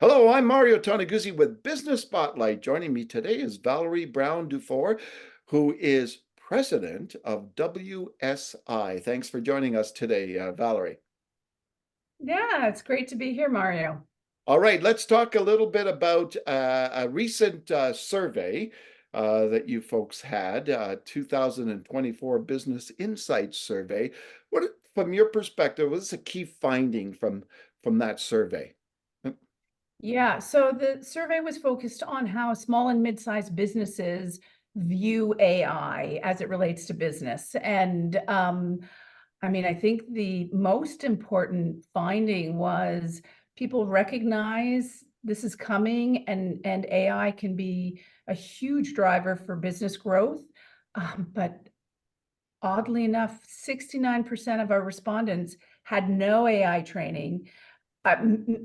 Hello, I'm Mario Toneguzzi with Business Spotlight. Joining me today is Valerie Brown Dufour, who is president of WSI. Thanks for joining us today, Valerie. Yeah, it's great to be here, Mario. All right, let's talk a little bit about a recent survey that you folks had, 2024 Business Insights Survey. What, from your perspective, was a key finding from that survey? Yeah, so the survey was focused on how small and mid-sized businesses view AI as it relates to business. I think the most important finding was people recognize this is coming and AI can be a huge driver for business growth. But oddly enough, 69% of our respondents had no AI training.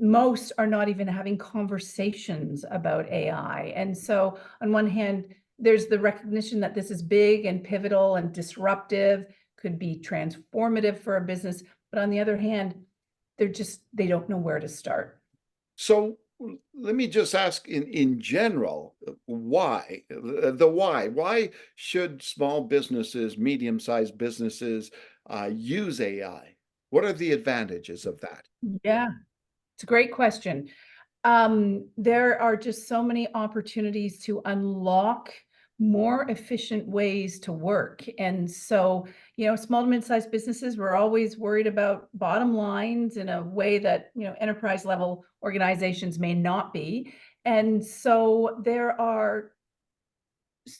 Most are not even having conversations about AI. And so, on one hand, there's the recognition that this is big and pivotal and disruptive, could be transformative for a business. But on the other hand, they don't know where to start. So let me just ask in general, why? The why? Why should small businesses, medium-sized businesses use AI? What are the advantages of that? Yeah, it's a great question. There are just so many opportunities to unlock more efficient ways to work. And so, small to mid-sized businesses, we're always worried about bottom lines in a way that, enterprise level organizations may not be. And so there are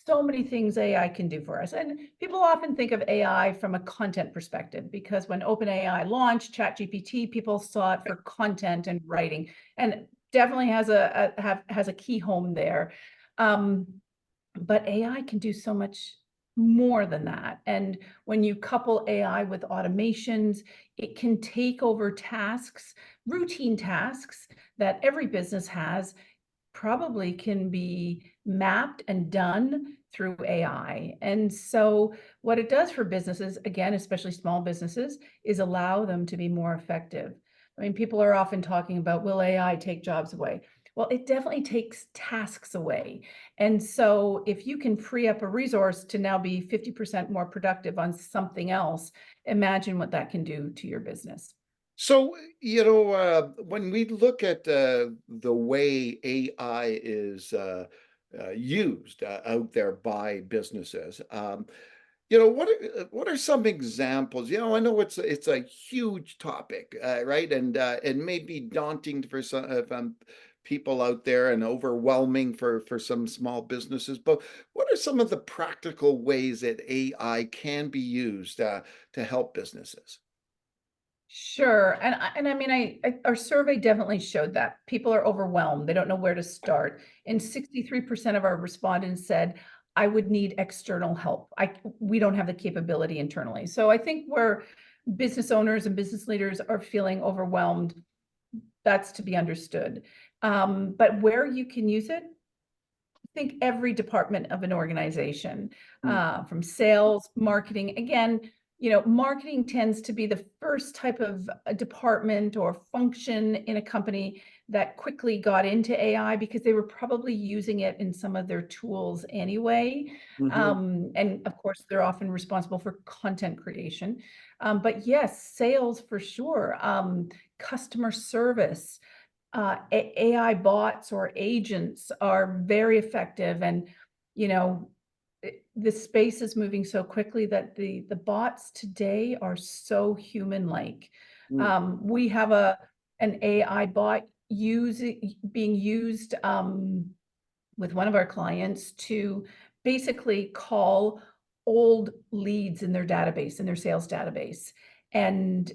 so many things AI can do for us. And people often think of AI from a content perspective because when OpenAI launched ChatGPT, people saw it for content and writing, and definitely has a key home there. Um, but AI can do so much more than that. And when you couple AI with automations, it can take over tasks, routine tasks that every business has, probably can be mapped and done through AI. And so what it does for businesses, again, especially small businesses, is allow them to be more effective. I mean, people are often talking about, will AI take jobs away? Well, it definitely takes tasks away. And so if you can free up a resource to now be 50% more productive on something else, imagine what that can do to your business. So, when we look at the way AI is used out there by businesses, what are some examples? I know it's a huge topic, right? And maybe daunting for some people out there and overwhelming for some small businesses. But what are some of the practical ways that AI can be used to help businesses? Sure. And I mean, our survey definitely showed that people are overwhelmed. They don't know where to start. And 63% of our respondents said, I would need external help. We don't have the capability internally. So I think where business owners and business leaders are feeling overwhelmed, that's to be understood. But where you can use it, I think every department of an organization, Hmm. from sales, marketing, again, marketing tends to be the first type of a department or function in a company that quickly got into AI because they were probably using it in some of their tools anyway. Mhm. And of course, they're often responsible for content creation. But yes, sales for sure, customer service, AI bots or agents are very effective. And, you know, the space is moving so quickly that the bots today are so human-like. Mm. We have an AI bot being used with one of our clients to basically call old leads in their database, in their sales database. And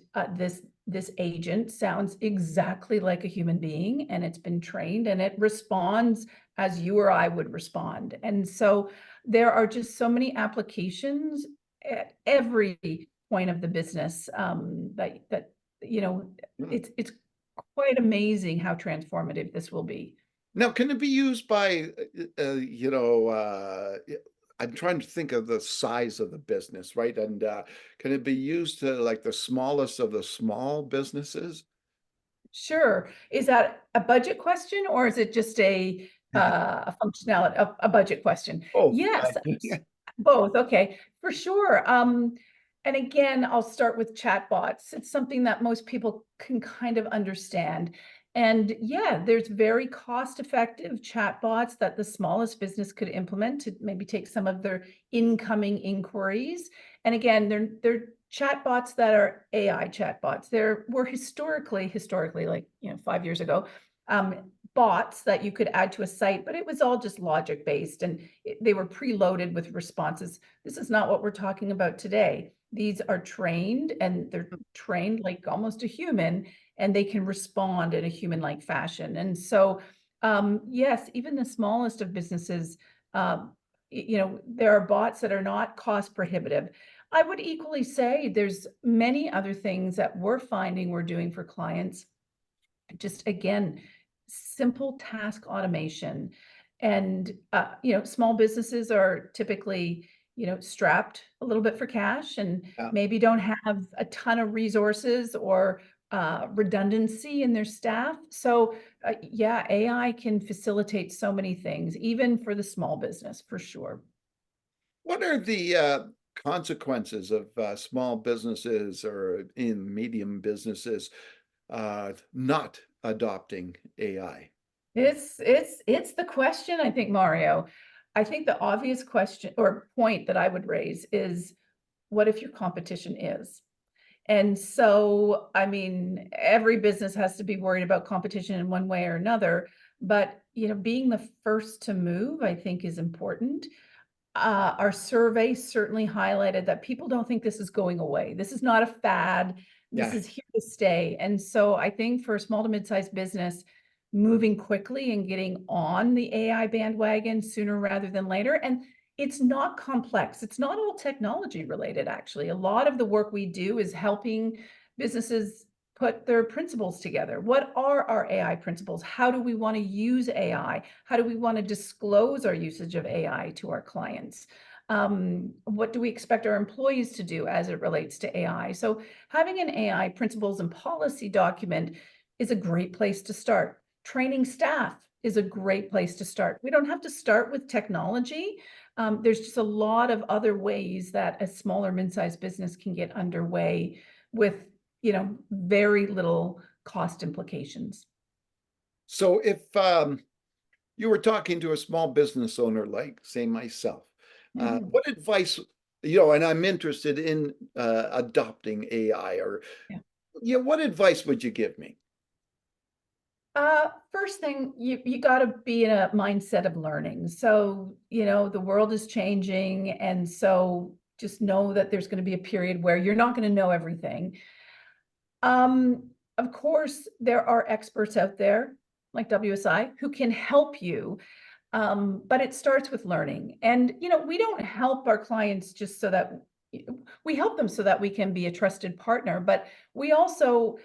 this agent sounds exactly like a human being, and it's been trained, and it responds as you or I would respond. And so there are just so many applications at every point of the business, that Mm. it's quite amazing how transformative this will be. Now, can it be used by, I'm trying to think of the size of the business, right? And can it be used to like the smallest of the small businesses? Sure. Is that a budget question or is it just a functionality, a budget question? Oh, Yes, both. Okay, for sure. And again, I'll start with chatbots. It's something that most people can kind of understand. And yeah, there's very cost-effective chatbots that the smallest business could implement to maybe take some of their incoming inquiries. And again, they're chatbots that are AI chatbots. There were historically, like 5 years ago, bots that you could add to a site, but it was all just logic based and they were preloaded with responses. This is not what we're talking about today. These are trained and they're trained like almost a human and they can respond in a human-like fashion. And so, yes, even the smallest of businesses, there are bots that are not cost prohibitive. I would equally say there's many other things that we're finding we're doing for clients. Just again, simple task automation. And small businesses are typically, strapped a little bit for cash and yeah. maybe don't have a ton of resources or redundancy in their staff. So yeah, AI can facilitate so many things, even for the small business, for sure. What are the consequences of small businesses or in medium businesses not adopting AI? It's the question, I think, Mario. I think the obvious question or point that I would raise is, what if your competition is? And so, I mean, every business has to be worried about competition in one way or another, but, being the first to move, I think, is important. Our survey certainly highlighted that people don't think this is going away. This is not a fad. This Yeah. is here to stay. And so I think for a small to mid-sized business, moving quickly and getting on the AI bandwagon sooner rather than later. And it's not complex. It's not all technology related, actually. A lot of the work we do is helping businesses put their principles together. What are our AI principles? How do we want to use AI? How do we want to disclose our usage of AI to our clients? What do we expect our employees to do as it relates to AI? So having an AI principles and policy document is a great place to start. Training staff is a great place to start. We don't have to start with technology. There's just a lot of other ways that a smaller mid-sized business can get underway with, very little cost implications. So if you were talking to a small business owner, like say myself, Mhm. what advice, and I'm interested in adopting AI or, Yeah. what advice would you give me? First thing, you got to be in a mindset of learning. So, the world is changing, and so just know that there's going to be a period where you're not going to know everything. Of course, there are experts out there like WSI who can help you, but it starts with learning. And we don't help our clients just so that we help them so that we can be a trusted partner, but we also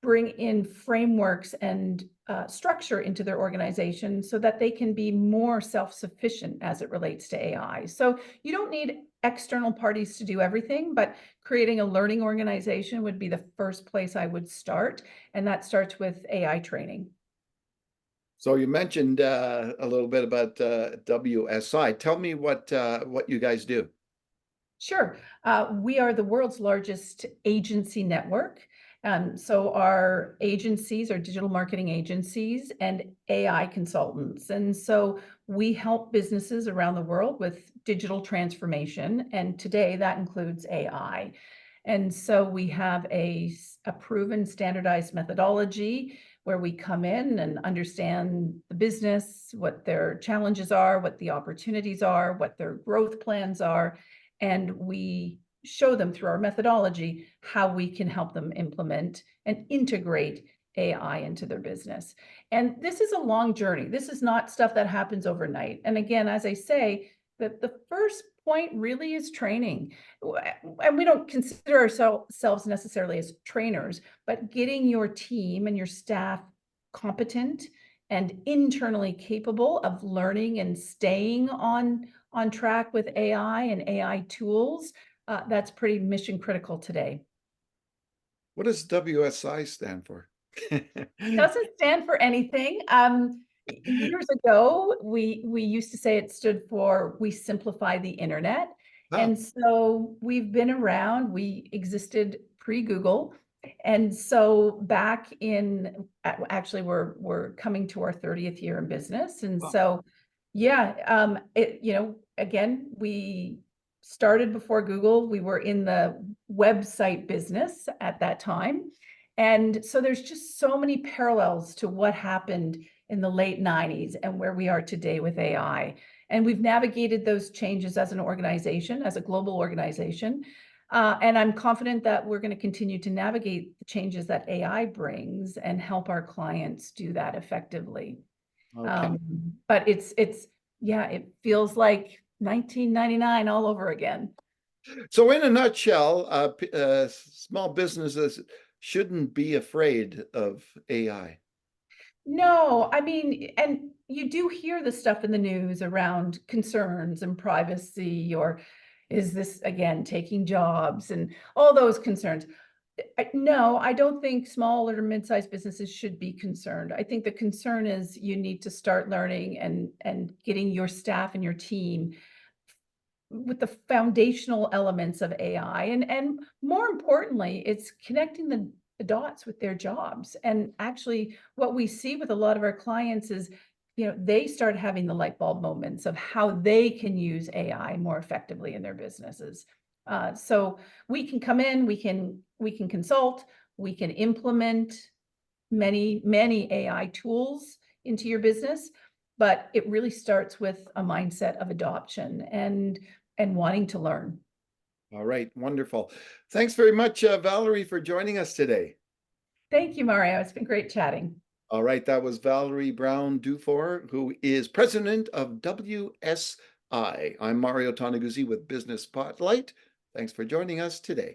bring in frameworks and structure into their organization so that they can be more self-sufficient as it relates to AI. So you don't need external parties to do everything, but creating a learning organization would be the first place I would start. And that starts with AI training. So you mentioned a little bit about WSI. Tell me what you guys do. Sure. We are the world's largest agency network. So our agencies are digital marketing agencies and AI consultants. And so we help businesses around the world with digital transformation. And today that includes AI. And so we have a proven standardized methodology where we come in and understand the business, what their challenges are, what the opportunities are, what their growth plans are, and we show them through our methodology how we can help them implement and integrate AI into their business. And this is a long journey. This is not stuff that happens overnight. And again, as I say, the first point really is training. And we don't consider ourselves necessarily as trainers, but getting your team and your staff competent and internally capable of learning and staying on track with AI and AI tools, that's pretty mission critical today. What does WSI stand for? Doesn't stand for anything. Years ago, we used to say it stood for "We simplify the internet," Oh, and so we've been around. We existed pre-Google, and so back in actually we're coming to our 30th year in business, and wow. so yeah, again, we started before Google. We were in the website business at that time. And so there's just so many parallels to what happened in the late 90s and where we are today with AI. And we've navigated those changes as an organization, as a global organization. And I'm confident that we're going to continue to navigate the changes that AI brings and help our clients do that effectively. Okay. Um, but yeah, it feels like 1999 all over again. So in a nutshell, small businesses shouldn't be afraid of AI. No, I mean, and you do hear the stuff in the news around concerns and privacy, or is this again taking jobs and all those concerns. No, I don't think small or mid-sized businesses should be concerned. I think the concern is you need to start learning and getting your staff and your team with the foundational elements of AI. And more importantly, it's connecting the dots with their jobs. And actually, what we see with a lot of our clients is, they start having the light bulb moments of how they can use AI more effectively in their businesses. So we can come in, we can consult, we can implement many AI tools into your business, but it really starts with a mindset of adoption and wanting to learn. All right, wonderful. Thanks very much, Valerie, for joining us today. Thank you, Mario. It's been great chatting. All right, that was Valerie Brown Dufour, who is president of WSI. I'm Mario Toneguzzi with Business Spotlight. Thanks for joining us today.